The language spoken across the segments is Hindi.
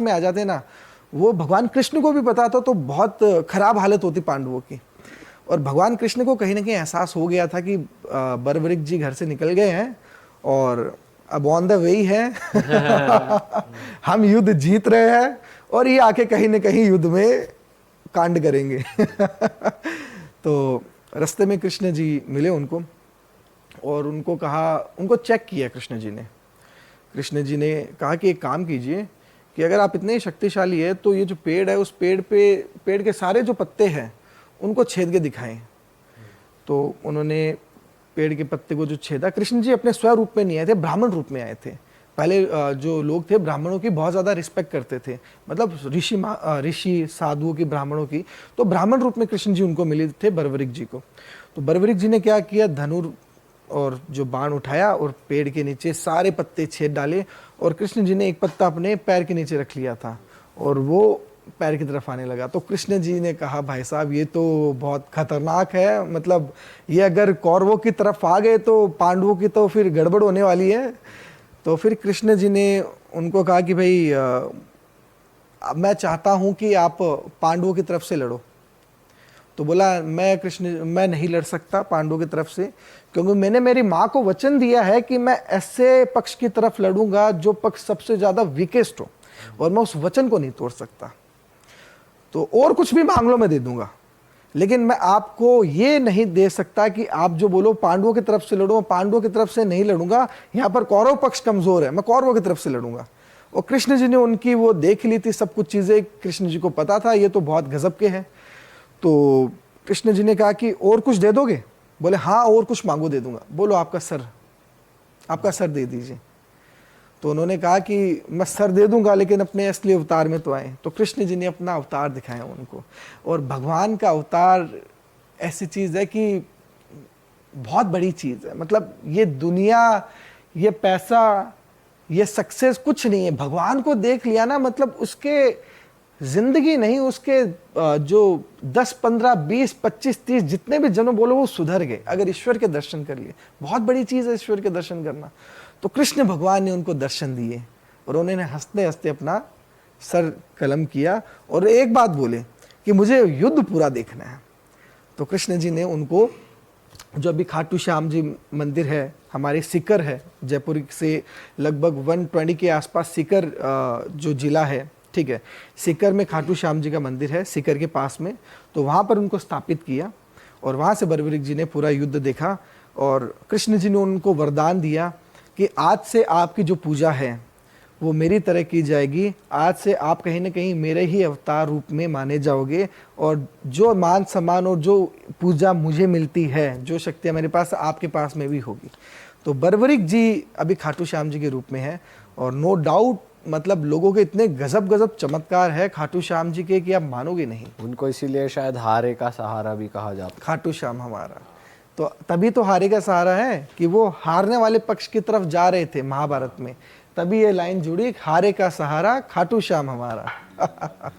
में आ जाते ना, वो भगवान कृष्ण को भी पता था, तो बहुत खराब हालत होती पांडवों की। और भगवान कृष्ण को कहीं ना कहीं एहसास हो गया था कि बर्बरिक जी घर से निकल गए हैं और अब ऑन द वे ही है। हम युद्ध जीत रहे हैं और ये आके कहीं ना कहीं युद्ध में कांड करेंगे। तो रास्ते में कृष्ण जी मिले उनको और उनको कहा, उनको चेक किया कृष्ण जी ने। कृष्ण जी ने कहा कि एक काम कीजिए कि अगर आप इतने शक्तिशाली है तो ये जो पेड़ है, उस पेड़ के सारे जो पत्ते हैं उनको छेद के दिखाएं। तो उन्होंने पेड़ के पत्ते को जो छेदा, कृष्ण जी अपने स्वरूप में नहीं आए थे, ब्राह्मण रूप में आए थे। पहले जो लोग थे ब्राह्मणों की बहुत ज़्यादा रिस्पेक्ट करते थे, मतलब ऋषि साधुओं की, ब्राह्मणों की। तो ब्राह्मण रूप में कृष्ण जी उनको मिले थे, बर्बरिक जी को। तो बर्बरिक जी ने क्या किया, धनुर और जो बाण उठाया और पेड़ के नीचे सारे पत्ते छेद डाले, और कृष्ण जी ने एक पत्ता अपने पैर के नीचे रख लिया था और वो पैर की तरफ आने लगा। तो कृष्ण जी ने कहा, भाई साहब ये तो बहुत खतरनाक है, मतलब ये अगर कौरवों की तरफ आ गए तो पांडवों की तो फिर गड़बड़ होने वाली है। तो फिर कृष्ण जी ने उनको कहा कि भाई मैं चाहता हूं कि आप पांडवों की तरफ से लड़ो। तो बोला, मैं नहीं लड़ सकता पांडवों की तरफ से, क्योंकि मैंने मेरी माँ को वचन दिया है कि मैं ऐसे पक्ष की तरफ लड़ूंगा जो पक्ष सबसे ज्यादा वीकेस्ट हो, और मैं उस वचन को नहीं तोड़ सकता। तो और कुछ भी मांग लो मैं दे दूंगा, लेकिन मैं आपको ये नहीं दे सकता कि आप जो बोलो पांडवों की तरफ से लड़ो, मैं पांडवों की तरफ से नहीं लड़ूंगा। यहाँ पर कौरव पक्ष कमजोर है, मैं कौरवों की तरफ से लड़ूंगा। और कृष्ण जी ने उनकी वो देख ली थी सब कुछ चीजें, कृष्ण जी को पता था ये तो बहुत गजब के हैं। तो कृष्ण जी ने कहा कि और कुछ दे दोगे? बोले हाँ, और कुछ मांगो दे दूंगा। बोलो आपका सर दे दीजिए। तो उन्होंने कहा कि मैं सर दे दूंगा, लेकिन अपने असली अवतार में तो आए। तो कृष्ण जी ने अपना अवतार दिखाया उनको। और भगवान का अवतार ऐसी चीज है कि बहुत बड़ी चीज है, मतलब ये दुनिया, ये पैसा, ये सक्सेस कुछ नहीं है। भगवान को देख लिया ना, मतलब उसके जिंदगी नहीं, उसके जो 10, 15, 20, 25, 30 जितने भी जन्म बोलो वो सुधर गए अगर ईश्वर के दर्शन कर लिए। बहुत बड़ी चीज है ईश्वर के दर्शन करना। तो कृष्ण भगवान ने उनको दर्शन दिए और उन्होंने हंसते हंसते अपना सर कलम किया और एक बात बोले कि मुझे युद्ध पूरा देखना है। तो कृष्ण जी ने उनको, जो अभी खाटू श्याम जी मंदिर है, हमारे सीकर है, जयपुर से लगभग 120 के आसपास सीकर जो जिला है, ठीक है, सीकर में खाटू श्याम जी का मंदिर है, सीकर के पास में। तो वहाँ पर उनको स्थापित किया और वहाँ से बर्बरिक जी ने पूरा युद्ध देखा। और कृष्ण जी ने उनको वरदान दिया कि आज से आपकी जो पूजा है वो मेरी तरह की जाएगी। आज से आप कहीं ना कहीं मेरे ही अवतार रूप में माने जाओगे, और जो मान सम्मान और जो पूजा मुझे मिलती है, जो शक्तियाँ मेरे पास, आपके पास में भी होगी। तो बर्बरिक जी अभी खाटू श्याम जी के रूप में है। और नो डाउट, मतलब लोगों के इतने गजब चमत्कार है खाटू श्याम जी के कि आप मानोगे नहीं। उनको इसीलिए शायद हारे का सहारा भी कहा जाता। खाटू श्याम हमारा तो तभी तो हारे का सहारा है कि वो हारने वाले पक्ष की तरफ जा रहे थे महाभारत में, तभी ये लाइन जुड़ी, हारे का सहारा खाटू श्याम हमारा।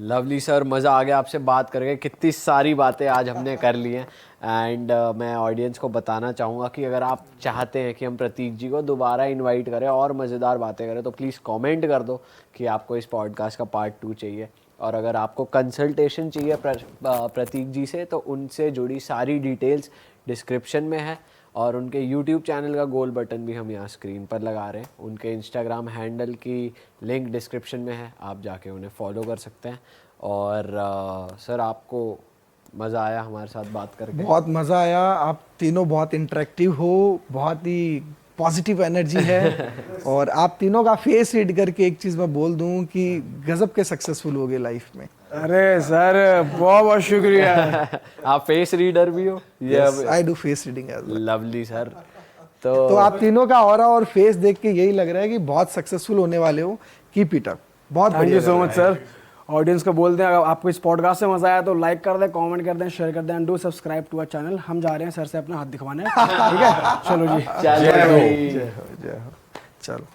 लवली सर, मज़ा आ गया आपसे बात करके। कितनी सारी बातें आज हमने कर ली हैं। एंड मैं ऑडियंस को बताना चाहूँगा कि अगर आप चाहते हैं कि हम प्रतीक जी को दोबारा इनवाइट करें और मज़ेदार बातें करें, तो प्लीज़ कमेंट कर दो कि आपको इस पॉडकास्ट का पार्ट 2 चाहिए। और अगर आपको कंसल्टेशन चाहिए प्रतीक जी से, तो उनसे जुड़ी सारी डिटेल्स डिस्क्रिप्शन में है, और उनके YouTube चैनल का गोल बटन भी हम यहाँ स्क्रीन पर लगा रहे हैं। उनके इंस्टाग्राम हैंडल की लिंक डिस्क्रिप्शन में है, आप जाके उन्हें फॉलो कर सकते हैं। और सर, आपको मज़ा आया हमारे साथ बात करके? बहुत मज़ा आया। आप तीनों बहुत इंटरेक्टिव हो, बहुत ही पॉजिटिव एनर्जी है। और आप तीनों का फेस रीड करके एक चीज़ मैं बोल दूं कि गजब के सक्सेसफुल हो गए लाइफ में। अरे सर, बहुत बहुत शुक्रिया। आप फेस रीडर भी हो? Yes, I do face reading as well. Lovely sir. तो आप तीनों का ऑरा और फेस देख के यही लग रहा है कि बहुत सक्सेसफुल होने वाले हो। Keep it up. बहुत thank you so much sir. Audience को बोल दें, अगर आपको इस पॉडकास्ट से मजा आया तो लाइक कर दें, कमेंट कर दें, शेयर कर दें, and do subscribe to our channel. हम जा रहे हैं सर से अपना हाथ दिखवाने। ठीक है, चलो जी। चलो। जय हो, जय हो। चलो।